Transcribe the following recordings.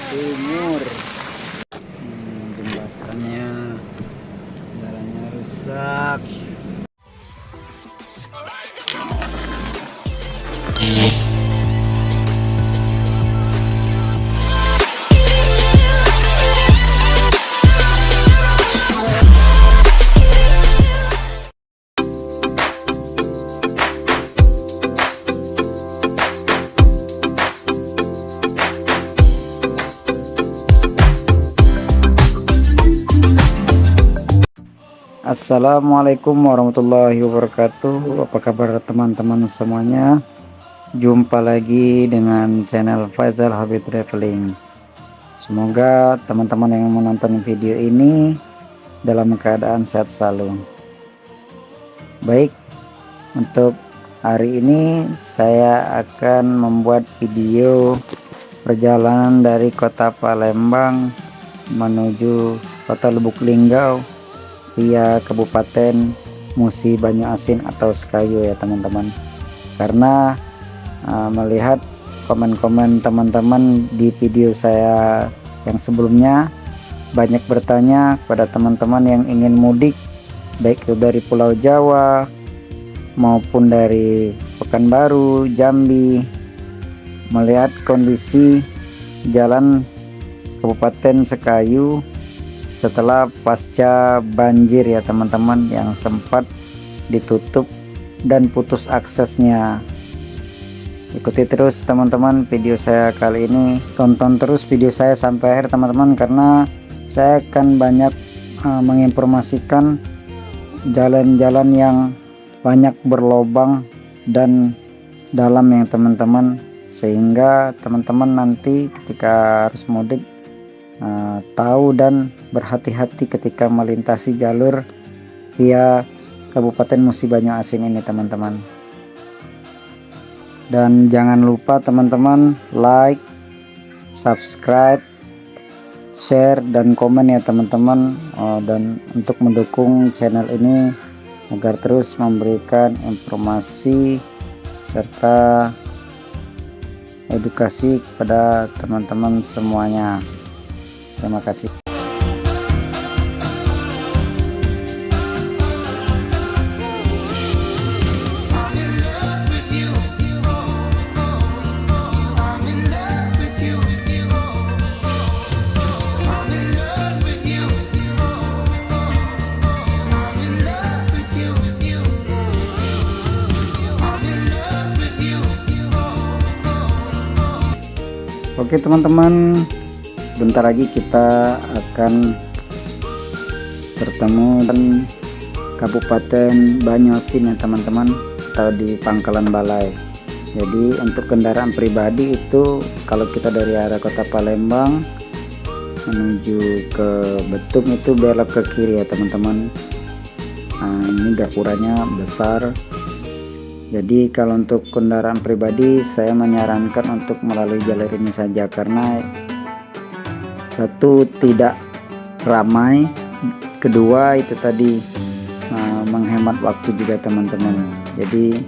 Timur. Jembatannya, jalannya rusak. Assalamualaikum warahmatullahi wabarakatuh. Apa kabar teman-teman semuanya? Jumpa lagi dengan channel Faizal Habib Traveling. Semoga teman-teman yang menonton video ini dalam keadaan sehat selalu. Baik, untuk hari ini saya akan membuat video perjalanan dari kota Palembang menuju kota Lubuk Linggau via Kabupaten Musi Banyu Asin atau Sekayu ya teman-teman. Karena melihat komen-komen teman-teman di video saya yang sebelumnya, banyak bertanya kepada teman-teman yang ingin mudik baik itu dari Pulau Jawa maupun dari Pekanbaru, Jambi, melihat kondisi jalan Kabupaten Sekayu setelah pasca banjir ya teman-teman, yang sempat ditutup dan putus aksesnya. Ikuti terus teman-teman video saya kali ini, tonton terus video saya sampai akhir teman-teman, karena saya akan banyak menginformasikan jalan-jalan yang banyak berlobang dan dalam yang teman-teman, sehingga teman-teman nanti ketika harus mudik tahu dan berhati-hati ketika melintasi jalur via Kabupaten Musi Banyu Asin ini teman-teman. Dan jangan lupa teman-teman like, subscribe, share dan komen ya teman-teman, dan untuk mendukung channel ini agar terus memberikan informasi serta edukasi kepada teman-teman semuanya. Terima kasih. Oke teman-teman, sebentar lagi kita akan bertemu dan Kabupaten Banyu Asin ya teman-teman, atau di Pangkalan Balai. Jadi untuk kendaraan pribadi itu kalau kita dari arah kota Palembang menuju ke Betung itu belok ke kiri ya teman-teman. Nah, ini gapuranya besar. Jadi kalau untuk kendaraan pribadi saya menyarankan untuk melalui jalur ini saja, karena satu tidak ramai, kedua itu tadi menghemat waktu juga teman-teman. Jadi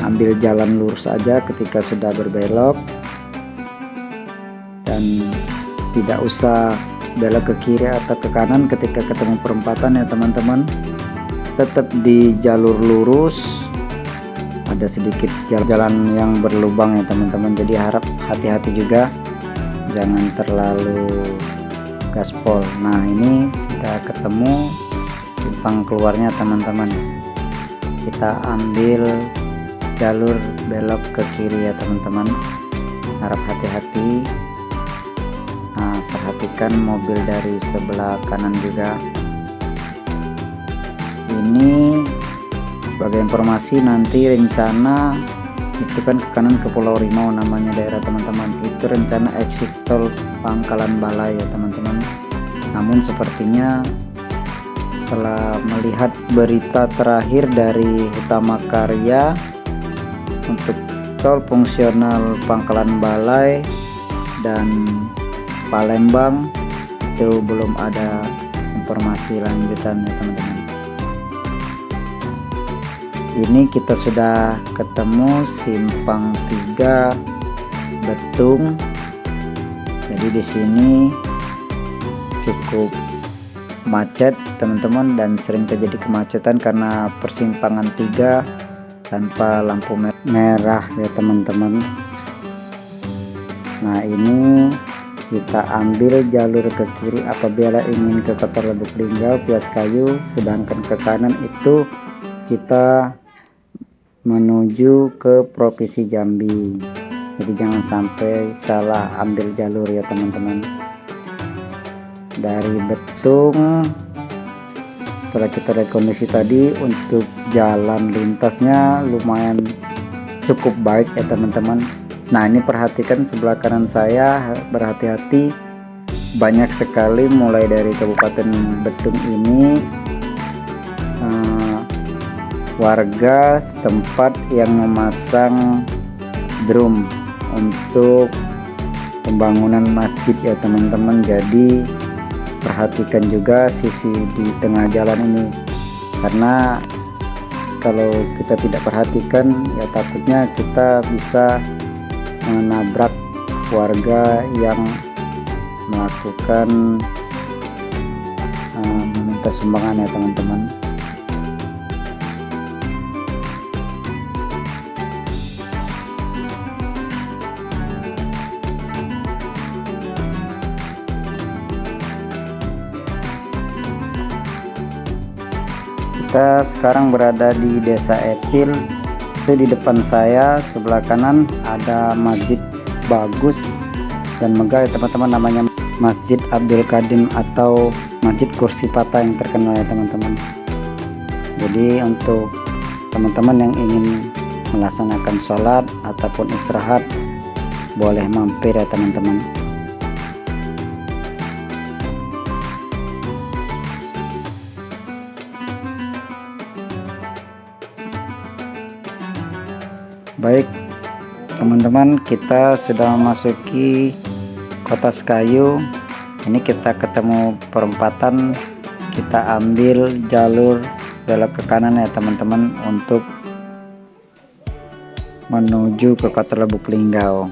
ambil jalan lurus saja ketika sudah berbelok, dan tidak usah belok ke kiri atau ke kanan ketika ketemu perempatan ya teman-teman. Tetap di jalur lurus, ada sedikit jalan yang berlubang ya teman-teman, jadi harap hati-hati juga, jangan terlalu gaspol. Nah ini sudah ketemu simpang keluarnya teman-teman, kita ambil jalur belok ke kiri ya teman-teman, harap hati-hati. Nah, perhatikan mobil dari sebelah kanan juga. Ini sebagai informasi, nanti rencana itu kan ke kanan ke Pulau Rimau namanya daerah teman-teman, itu rencana exit tol Pangkalan Balai ya teman-teman. Namun sepertinya setelah melihat berita terakhir dari Utama Karya untuk tol fungsional Pangkalan Balai dan Palembang, itu belum ada informasi lanjutannya teman-teman. Ini kita sudah ketemu simpang 3 Betung. Jadi di sini cukup macet teman-teman, dan sering terjadi kemacetan karena persimpangan 3 tanpa lampu merah ya teman-teman. Nah, ini kita ambil jalur ke kiri apabila ingin ke Kota Lubuk Linggau via Kayu, sedangkan ke kanan itu kita menuju ke Provinsi Jambi. Jadi jangan sampai salah ambil jalur ya teman-teman. Dari Betung, setelah kita lihat kondisi tadi, untuk jalan lintasnya lumayan cukup baik ya teman-teman. Nah, ini perhatikan sebelah kanan saya, berhati-hati, banyak sekali mulai dari Kabupaten Betung ini warga setempat yang memasang drum untuk pembangunan masjid ya teman-teman. Jadi perhatikan juga sisi di tengah jalan ini, karena kalau kita tidak perhatikan ya takutnya kita bisa menabrak warga yang melakukan meminta sumbangan ya teman-teman. Kita sekarang berada di Desa Epil. Itu di depan saya sebelah kanan ada masjid bagus dan megah ya teman-teman, namanya Masjid Abdul Kadim atau Masjid Kursi Patah yang terkenal ya teman-teman. Jadi untuk teman-teman yang ingin melaksanakan sholat ataupun istirahat, boleh mampir ya teman-teman. Baik teman-teman, kita sudah memasuki Kota Sekayu. Ini kita ketemu perempatan, kita ambil jalur belok ke kanan ya teman-teman untuk menuju ke Kota Lubuk Linggau.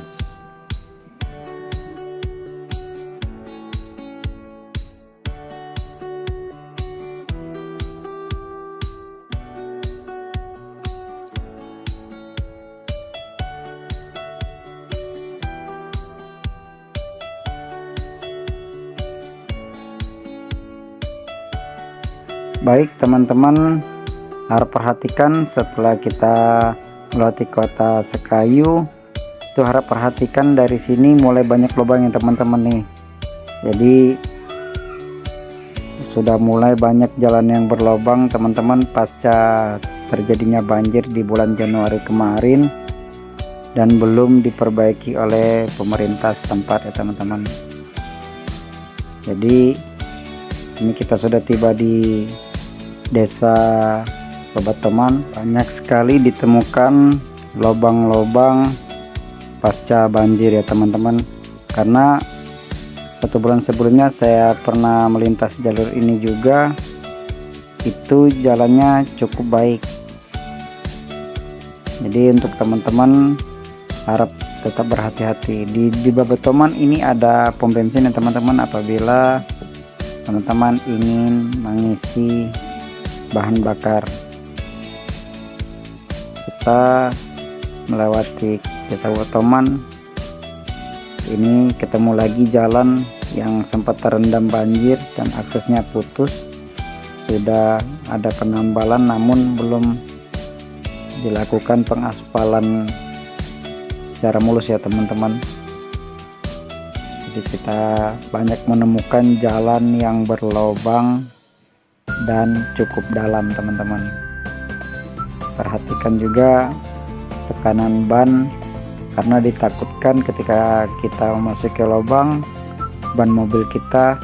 Baik teman-teman, harap perhatikan setelah kita melewati Kota Sekayu, itu harap perhatikan dari sini mulai banyak lubang ya teman-teman nih. Jadi sudah mulai banyak jalan yang berlubang teman-teman pasca terjadinya banjir di bulan Januari kemarin dan belum diperbaiki oleh pemerintah setempat ya teman-teman. Jadi ini kita sudah tiba di Desa Babatoman. Banyak sekali ditemukan lubang-lubang pasca banjir ya teman-teman, karena 1 bulan sebelumnya saya pernah melintas jalur ini juga, itu jalannya cukup baik. Jadi untuk teman-teman harap tetap berhati-hati di Babatoman. Ini ada pom bensin ya teman-teman, apabila teman-teman ingin mengisi bahan bakar. Kita melewati Desa Babatoman, ini ketemu lagi jalan yang sempat terendam banjir dan aksesnya putus. Sudah ada penambalan namun belum dilakukan pengaspalan secara mulus ya teman-teman. Jadi kita banyak menemukan jalan yang berlubang dan cukup dalam teman-teman. Perhatikan juga tekanan ban, karena ditakutkan ketika kita memasuki lubang, ban mobil kita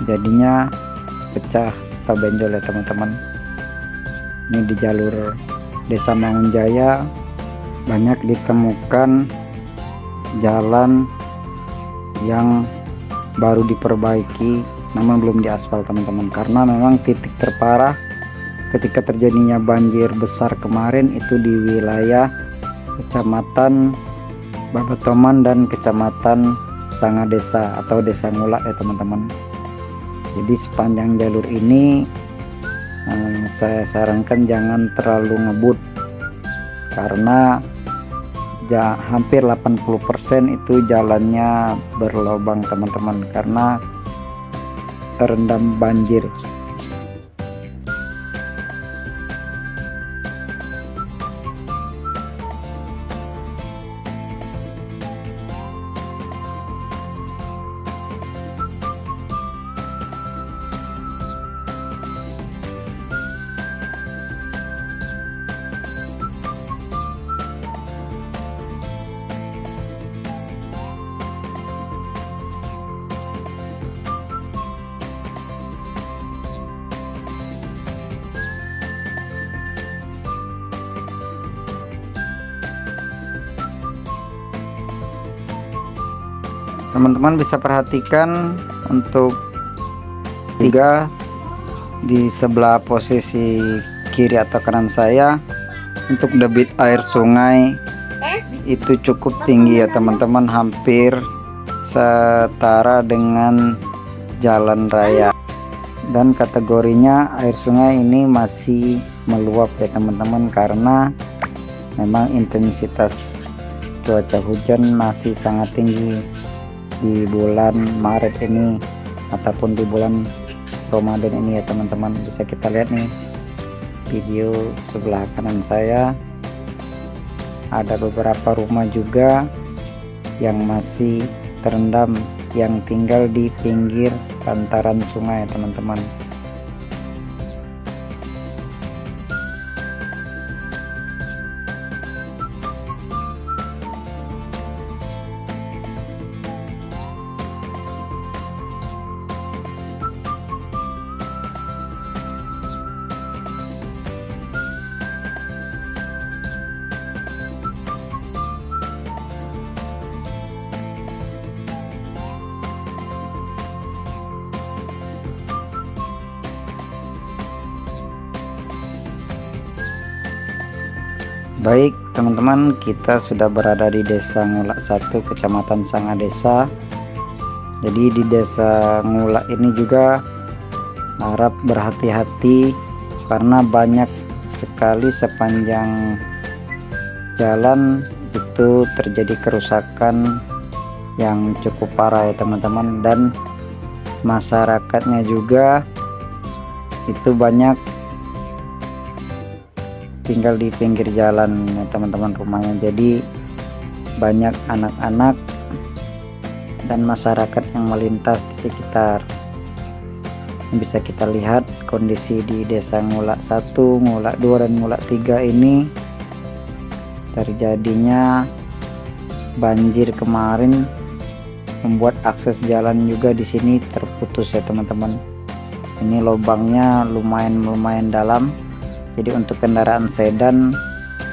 jadinya pecah atau benjol ya teman-teman. Ini di jalur Desa Mangunjaya banyak ditemukan jalan yang baru diperbaiki namun belum diaspal teman-teman, karena memang titik terparah ketika terjadinya banjir besar kemarin itu di wilayah Kecamatan Babatoman dan Kecamatan Sanga Desa atau Desa Ngulak ya teman-teman. Jadi sepanjang jalur ini saya sarankan jangan terlalu ngebut, karena hampir 80% itu jalannya berlobang teman-teman, karena terendam banjir. Teman-teman bisa perhatikan untuk tiga di sebelah posisi kiri atau kanan saya, untuk debit air sungai itu cukup tinggi ya teman-teman, hampir setara dengan jalan raya, dan kategorinya air sungai ini masih meluap ya teman-teman, karena memang intensitas cuaca hujan masih sangat tinggi di bulan Maret ini ataupun di bulan Ramadan ini ya teman-teman. Bisa kita lihat nih video sebelah kanan saya, ada beberapa rumah juga yang masih terendam, yang tinggal di pinggir bantaran sungai teman-teman. Baik teman-teman, kita sudah berada di Desa Ngulak 1, Kecamatan Sanga Desa. Jadi di Desa Ngulak ini juga harap berhati-hati, karena banyak sekali sepanjang jalan itu terjadi kerusakan yang cukup parah ya teman-teman, dan masyarakatnya juga itu banyak tinggal di pinggir jalan ya teman-teman rumahnya. Jadi banyak anak-anak dan masyarakat yang melintas di sekitar. Bisa kita lihat kondisi di Desa Ngulak 1, Ngulak 2 dan Ngulak 3 ini terjadinya banjir kemarin, membuat akses jalan juga di sini terputus ya teman-teman. Ini lubangnya lumayan dalam. Jadi untuk kendaraan sedan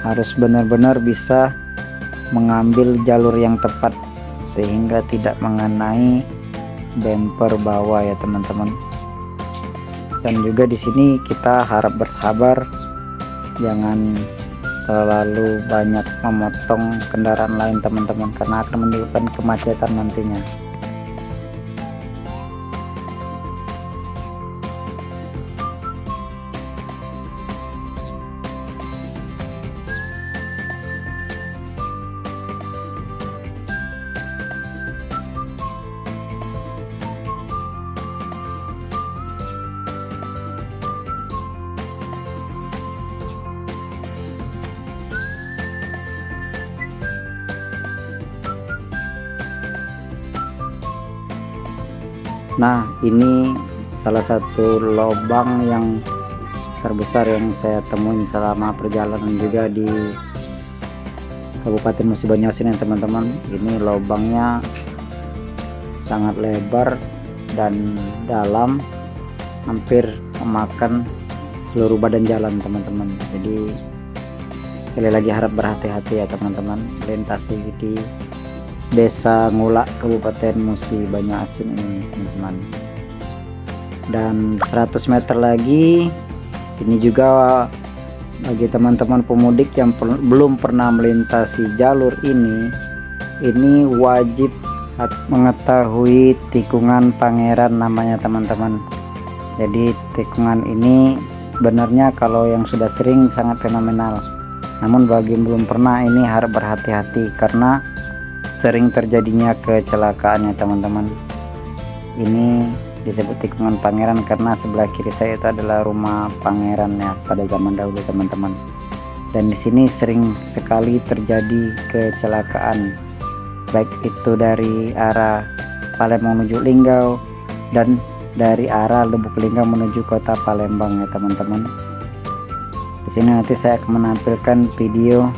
harus benar-benar bisa mengambil jalur yang tepat sehingga tidak mengenai bumper bawah ya teman-teman. Dan juga di sini kita harap bersabar, jangan terlalu banyak memotong kendaraan lain teman-teman, karena akan menimbulkan kemacetan nantinya. Nah, ini salah satu lubang yang terbesar yang saya temuin selama perjalanan juga di Kabupaten Musi Banyuasin ya teman-teman. Ini lubangnya sangat lebar dan dalam, hampir memakan seluruh badan jalan teman-teman. Jadi sekali lagi harap berhati-hati ya teman-teman melintasi di Desa Ngulak Kabupaten Musi Banyuasin ini teman-teman. Dan 100 meter lagi, ini juga bagi teman-teman pemudik yang belum pernah melintasi jalur ini wajib mengetahui tikungan pangeran namanya teman-teman. Jadi tikungan ini sebenarnya kalau yang sudah sering sangat fenomenal, namun bagi yang belum pernah ini harus berhati-hati karena sering terjadinya kecelakaan ya teman-teman. Ini disebut tikungan pangeran karena sebelah kiri saya itu adalah rumah pangeran ya pada zaman dahulu teman-teman. Dan di sini sering sekali terjadi kecelakaan, baik itu dari arah Palembang menuju Linggau dan dari arah Lubuk Linggau menuju kota Palembang ya teman-teman. Di sini nanti saya akan menampilkan video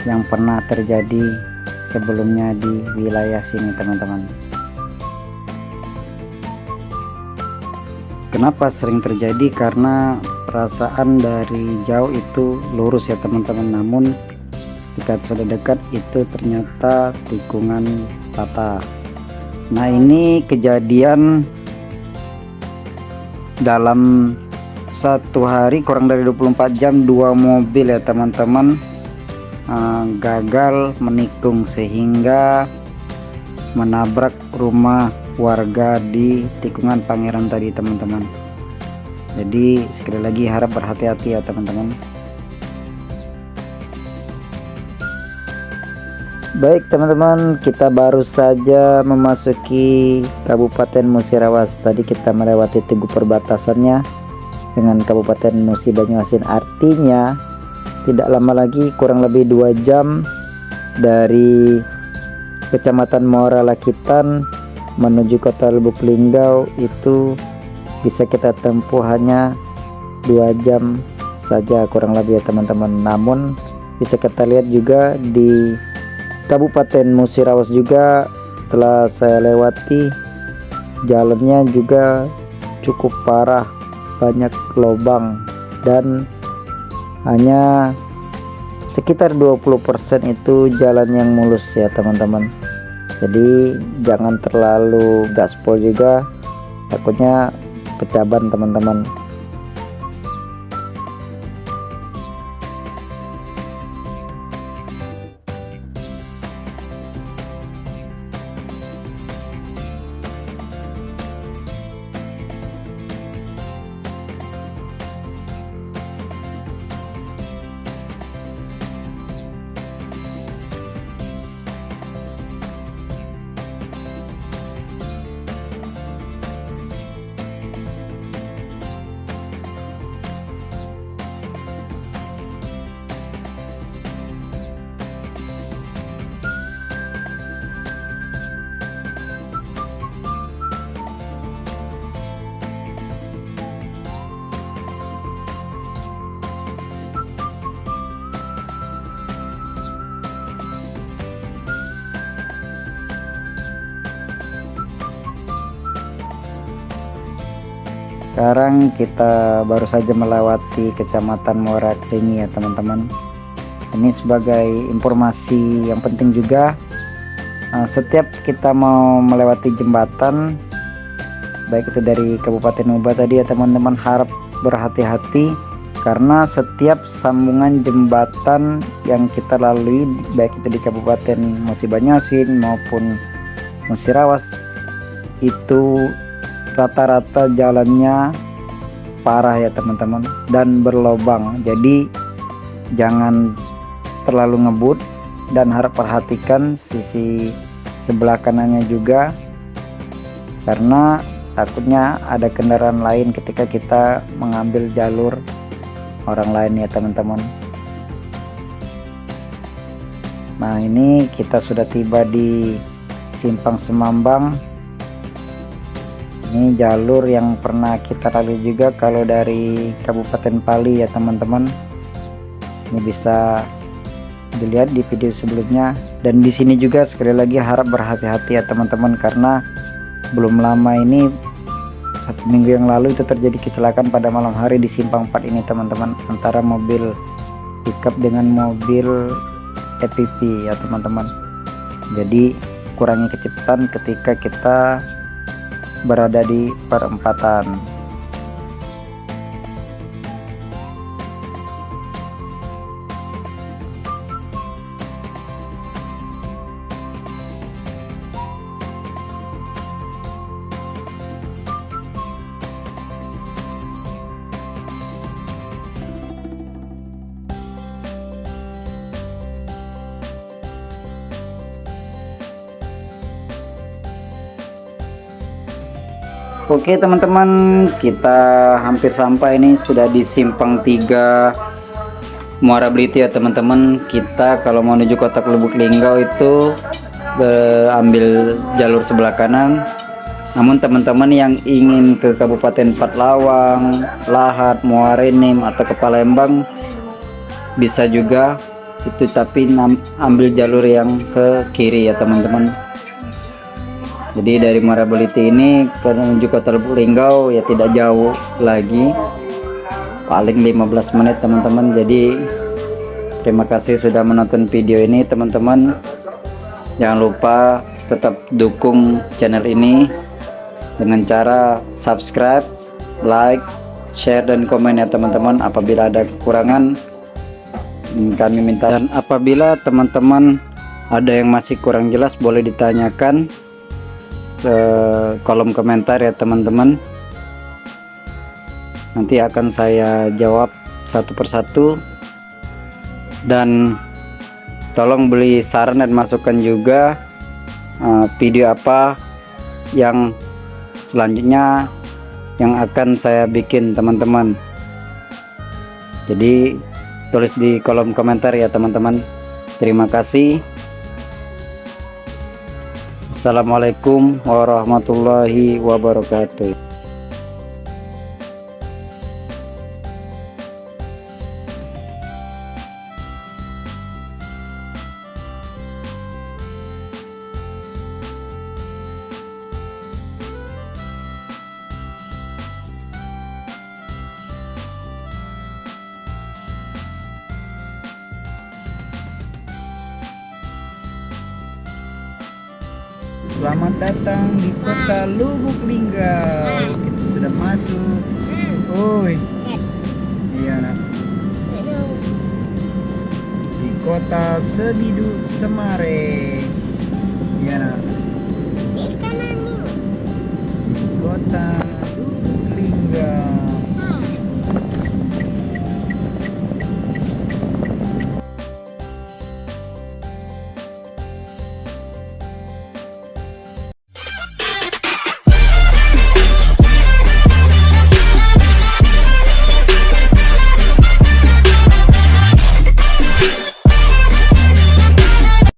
yang pernah terjadi sebelumnya di wilayah sini teman-teman. Kenapa sering terjadi? Karena perasaan dari jauh itu lurus ya teman-teman, namun ketika sudah dekat itu ternyata tikungan patah. Nah, ini kejadian dalam satu hari kurang dari 24 jam 2 mobil ya teman-teman gagal menikung sehingga menabrak rumah warga di tikungan pangeran tadi teman-teman. Jadi sekali lagi harap berhati-hati ya teman-teman. Baik teman-teman, kita baru saja memasuki Kabupaten Musirawas. Tadi kita melewati tugu perbatasannya dengan Kabupaten Musi Banyuasin. Artinya tidak lama lagi, kurang lebih 2 jam dari Kecamatan Muara Lakitan menuju kota Lubuk Linggau itu bisa kita tempuh hanya 2 jam saja kurang lebih ya teman-teman. Namun bisa kita lihat juga di Kabupaten Musirawas juga setelah saya lewati jalannya juga cukup parah, banyak lubang dan hanya sekitar 20% itu jalan yang mulus ya teman-teman. Jadi jangan terlalu gaspol juga, takutnya pecah ban teman-teman. Sekarang kita baru saja melewati Kecamatan Muara Keringi ya teman-teman. Ini sebagai informasi yang penting juga, setiap kita mau melewati jembatan baik itu dari Kabupaten Muba tadi ya teman-teman, harap berhati-hati karena setiap sambungan jembatan yang kita lalui baik itu di Kabupaten Musi Banyuasin maupun Musirawas itu rata-rata jalannya parah ya teman-teman dan berlobang. Jadi jangan terlalu ngebut dan harap perhatikan sisi sebelah kanannya juga karena takutnya ada kendaraan lain ketika kita mengambil jalur orang lain ya teman-teman. Nah, ini kita sudah tiba di Simpang Semambang. Ini jalur yang pernah kita lalui juga kalau dari Kabupaten Pali ya teman-teman. Ini bisa dilihat di video sebelumnya. Dan di sini juga sekali lagi harap berhati-hati ya teman-teman karena belum lama ini 1 minggu yang lalu itu terjadi kecelakaan pada malam hari di Simpang 4 ini teman-teman, antara mobil pickup dengan mobil EPV ya teman-teman. Jadi kurangi kecepatan ketika kita berada di perempatan. Oke teman-teman, kita hampir sampai nih, sudah di Simpang 3 Muara Beliti ya teman-teman. Kita kalau mau menuju kota Lubuk Linggau itu ambil jalur sebelah kanan. Namun teman-teman yang ingin ke Kabupaten Patlawang, Lahat, Muara Enim atau ke Palembang bisa juga itu, tapi ambil jalur yang ke kiri ya teman-teman. Jadi dari Muara Beliti ini menuju kota Lubuk Linggau ya tidak jauh lagi, paling 15 menit teman-teman. Jadi terima kasih sudah menonton video ini teman-teman. Jangan lupa tetap dukung channel ini dengan cara subscribe, like, share, dan komen ya teman-teman. Apabila ada kekurangan kami minta, dan apabila teman-teman ada yang masih kurang jelas boleh ditanyakan ke kolom komentar ya teman-teman. Nanti akan saya jawab satu persatu, dan tolong beri saran dan masukan juga video apa yang selanjutnya yang akan saya bikin teman-teman. Jadi tulis di kolom komentar ya teman-teman. Terima kasih. Assalamualaikum warahmatullahi wabarakatuh. Selamat datang di kota Lubuk Linggau. Kita sudah masuk. Oi. Iya nak. Di kota Sebidu Semare. Iya nak. Di kota Lubuk Linggau.